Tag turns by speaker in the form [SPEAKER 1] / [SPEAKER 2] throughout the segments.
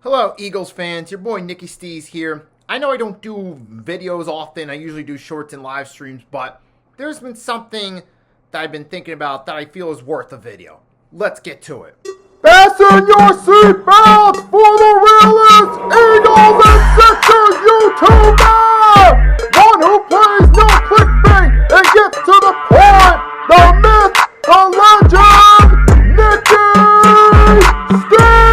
[SPEAKER 1] Hello, Eagles fans. Your boy Nicky Stees here. I know I don't do videos often. I usually do shorts and live streams, but there's been something that I've been thinking about that I feel is worth a video. Let's get to it.
[SPEAKER 2] Fasten your seatbelts for the realest Eagles and Sixers YouTuber! One who plays no clickbait and gets to the point! The myth, the legend, Nicky Stees!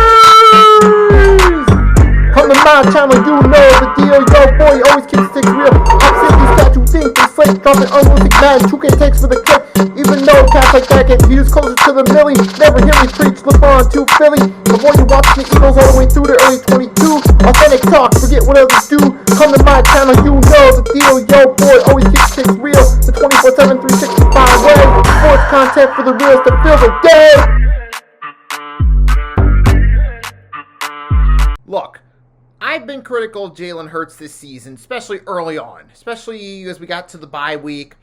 [SPEAKER 2] Come to my channel, you know the deal. Yo, boy, always keeps things real. I'm simply statue, think they slate, dropping unrealistic man, 2K takes for the clip. Even though cats like that get views closer to the milli, never hear me preach, look on to Philly. Before you watch the Eagles all the way through the early 22, authentic talk, forget what others do. Come to my channel, you know the deal. Yo, boy, always keeps things real. The 24/7, 365 way. Sports content for the reals that feel the day.
[SPEAKER 1] Look, I've been critical of Jalen Hurts this season, especially early on. Especially as we got to the bye week.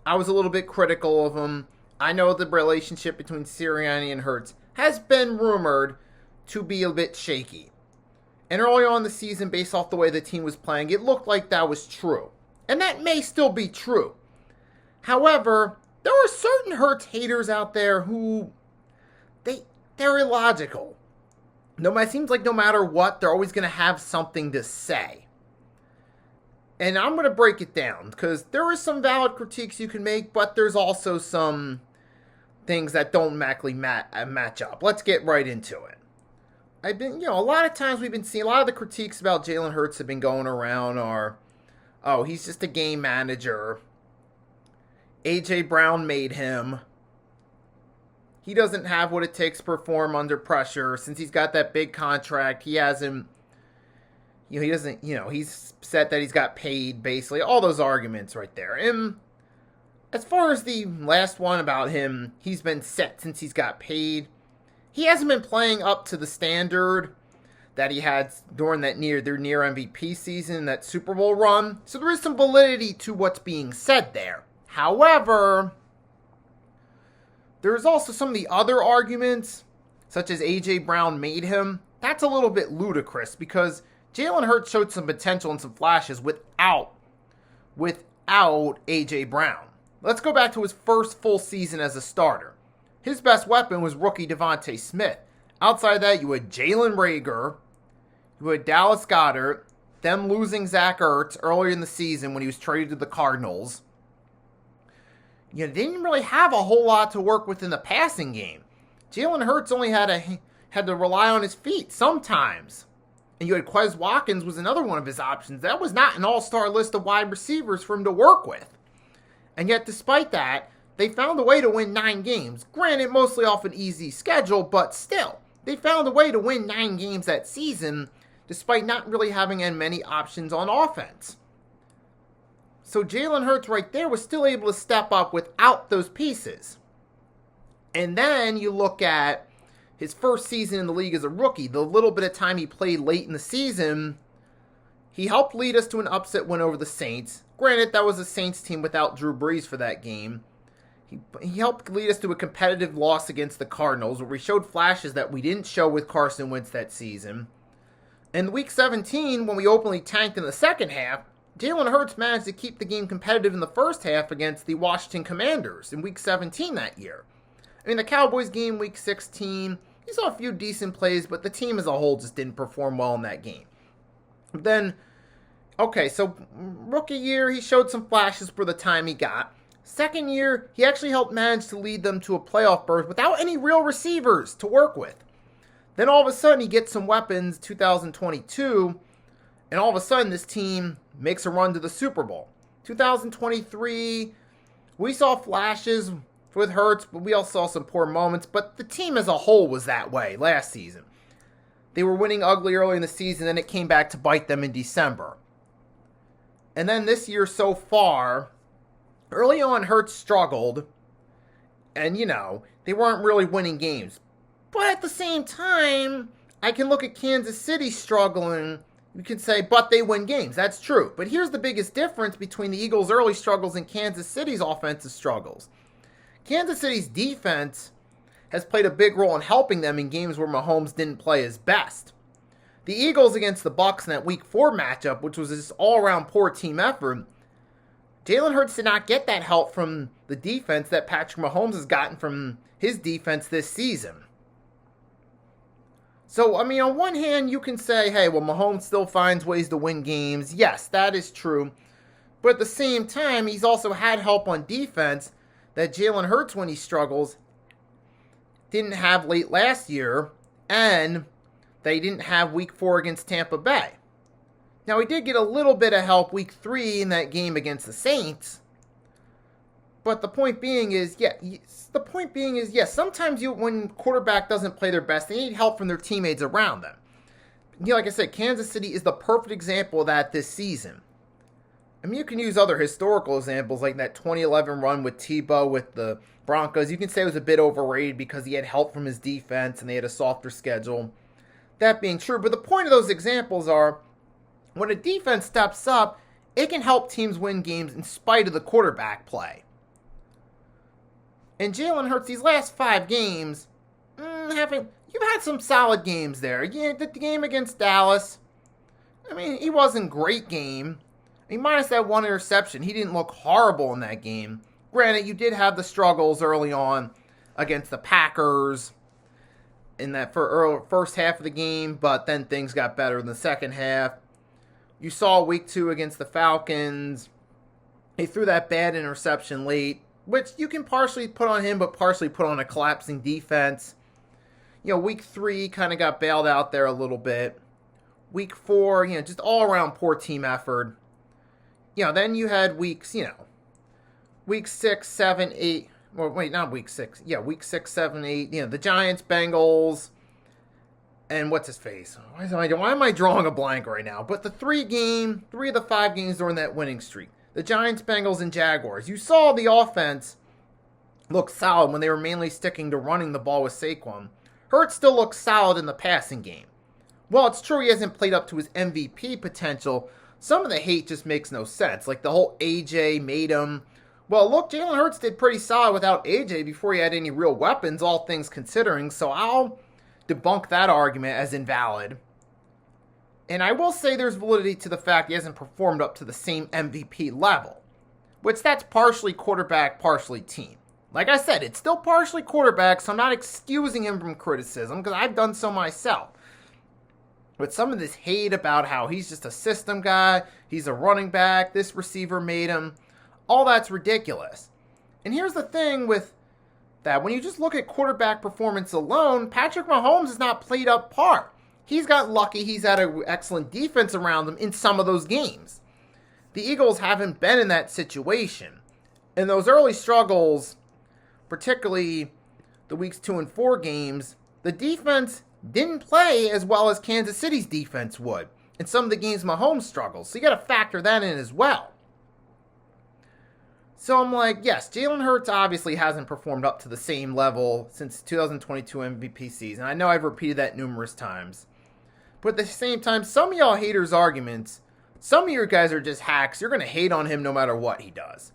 [SPEAKER 1] I was a little bit critical of him. I know the relationship between Sirianni and Hurts has been rumored to be a bit shaky. And early on in the season, based off the way the team was playing, it looked like that was true. And that may still be true. However, there are certain Hurts haters out there who, they're illogical. It seems like no matter what, they're always going to have something to say. And I'm going to break it down, because there are some valid critiques you can make, but there's also some things that don't exactly match up. Let's get right into it. A lot of times we've been seeing, a lot of the critiques about Jalen Hurts have been going around are, oh, he's just a game manager. A.J. Brown made him. He doesn't have what it takes to perform under pressure. Since he's got that big contract, he hasn't, he's set that he's got paid, basically. All those arguments right there. And as far as the last one about him, he's been set since he's got paid. He hasn't been playing up to the standard that he had during their near MVP season, that Super Bowl run. So there is some validity to what's being said there. However, there's also some of the other arguments, such as A.J. Brown made him. That's a little bit ludicrous, because Jalen Hurts showed some potential and some flashes without A.J. Brown. Let's go back to his first full season as a starter. His best weapon was rookie Devontae Smith. Outside of that, you had Jalen Reagor, you had Dallas Goedert, them losing Zach Ertz earlier in the season when he was traded to the Cardinals. They didn't really have a whole lot to work with in the passing game. Jalen Hurts only had to rely on his feet sometimes. And you had Quez Watkins was another one of his options. That was not an all-star list of wide receivers for him to work with. And yet, despite that, they found a way to win 9 games. Granted, mostly off an easy schedule, but still. They found a way to win 9 games that season, despite not really having many options on offense. So Jalen Hurts right there was still able to step up without those pieces. And then you look at his first season in the league as a rookie. The little bit of time he played late in the season, he helped lead us to an upset win over the Saints. Granted, that was a Saints team without Drew Brees for that game. He helped lead us to a competitive loss against the Cardinals, where we showed flashes that we didn't show with Carson Wentz that season. In Week 17, when we openly tanked in the second half, Jalen Hurts managed to keep the game competitive in the first half against the Washington Commanders in Week 17 that year. The Cowboys game, Week 16, he saw a few decent plays, but the team as a whole just didn't perform well in that game. Then, so rookie year, he showed some flashes for the time he got. Second year, he actually helped manage to lead them to a playoff berth without any real receivers to work with. Then all of a sudden, he gets some weapons, 2022, and all of a sudden, this team makes a run to the Super Bowl. 2023, we saw flashes with Hurts, but we also saw some poor moments. But the team as a whole was that way last season. They were winning ugly early in the season, and it came back to bite them in December. And then this year so far, early on Hurts struggled, and they weren't really winning games. But at the same time, I can look at Kansas City struggling. You can say, but they win games. That's true. But here's the biggest difference between the Eagles' early struggles and Kansas City's offensive struggles. Kansas City's defense has played a big role in helping them in games where Mahomes didn't play his best. The Eagles against the Bucs in that Week 4 matchup, which was this all-around poor team effort, Jalen Hurts did not get that help from the defense that Patrick Mahomes has gotten from his defense this season. So, I mean, on one hand, you can say, hey, well, Mahomes still finds ways to win games. Yes, that is true. But at the same time, he's also had help on defense that Jalen Hurts, when he struggles, didn't have late last year, and they didn't have Week 4 against Tampa Bay. Now, he did get a little bit of help Week 3 in that game against the Saints. But the point being is, yes, sometimes when quarterback doesn't play their best, they need help from their teammates around them. Like I said, Kansas City is the perfect example of that this season. I mean, you can use other historical examples like that 2011 run with Tebow with the Broncos. You can say it was a bit overrated because he had help from his defense and they had a softer schedule. That being true, but the point of those examples are, when a defense steps up, it can help teams win games in spite of the quarterback play. And Jalen Hurts, these last 5 games, you've had some solid games there. Yeah, the game against Dallas, I mean, he wasn't a great game. I mean, minus that one interception, he didn't look horrible in that game. Granted, you did have the struggles early on against the Packers in that first half of the game, but then things got better in the second half. You saw Week 2 against the Falcons. He threw that bad interception late, which you can partially put on him, but partially put on a collapsing defense. Week 3 kind of got bailed out there a little bit. Week 4, just all-around poor team effort. Then you had week 6, 7, 8. Well, wait, not week 6. Yeah, week 6, 7, 8. The Giants, Bengals, and what's his face? Why am I drawing a blank right now? But the 3 of the 5 games during that winning streak. The Giants, Bengals, and Jaguars. You saw the offense look solid when they were mainly sticking to running the ball with Saquon. Hurts still looks solid in the passing game. While it's true he hasn't played up to his MVP potential, some of the hate just makes no sense. Like the whole AJ made him. Well, look, Jalen Hurts did pretty solid without AJ before he had any real weapons, all things considering. So I'll debunk that argument as invalid. And I will say there's validity to the fact he hasn't performed up to the same MVP level, which that's partially quarterback, partially team. Like I said, it's still partially quarterback, so I'm not excusing him from criticism because I've done so myself. But some of this hate about how he's just a system guy, he's a running back, this receiver made him, all that's ridiculous. And here's the thing with that. When you just look at quarterback performance alone, Patrick Mahomes has not played up par. He's got lucky he's had an excellent defense around him in some of those games. The Eagles haven't been in that situation. In those early struggles, particularly the weeks 2 and 4 games, the defense didn't play as well as Kansas City's defense would in some of the games Mahomes struggles. So you got to factor that in as well. So I'm like, yes, Jalen Hurts obviously hasn't performed up to the same level since 2022 MVP season. I know I've repeated that numerous times. But at the same time, some of y'all haters' arguments, some of your guys are just hacks. You're going to hate on him no matter what he does.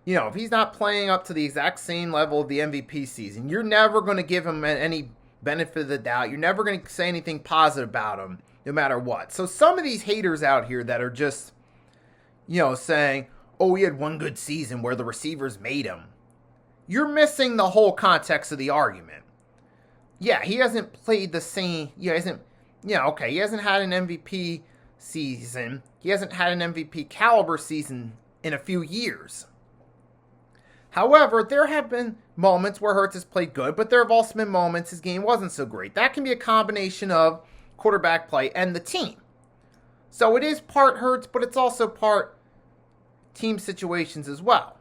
[SPEAKER 1] If he's not playing up to the exact same level of the MVP season, you're never going to give him any benefit of the doubt. You're never going to say anything positive about him no matter what. So some of these haters out here that are just, saying, oh, he had one good season where the receivers made him. You're missing the whole context of the argument. Yeah, he hasn't played the same. He hasn't had an MVP season. He hasn't had an MVP caliber season in a few years. However, there have been moments where Hurts has played good, but there have also been moments his game wasn't so great. That can be a combination of quarterback play and the team. So it is part Hurts, but it's also part team situations as well.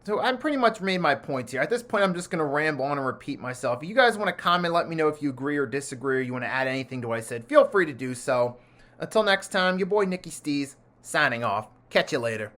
[SPEAKER 1] So I've pretty much made my points here. At this point, I'm just going to ramble on and repeat myself. If you guys want to comment, let me know if you agree or disagree, or you want to add anything to what I said, feel free to do so. Until next time, your boy Nicky Stees, signing off. Catch you later.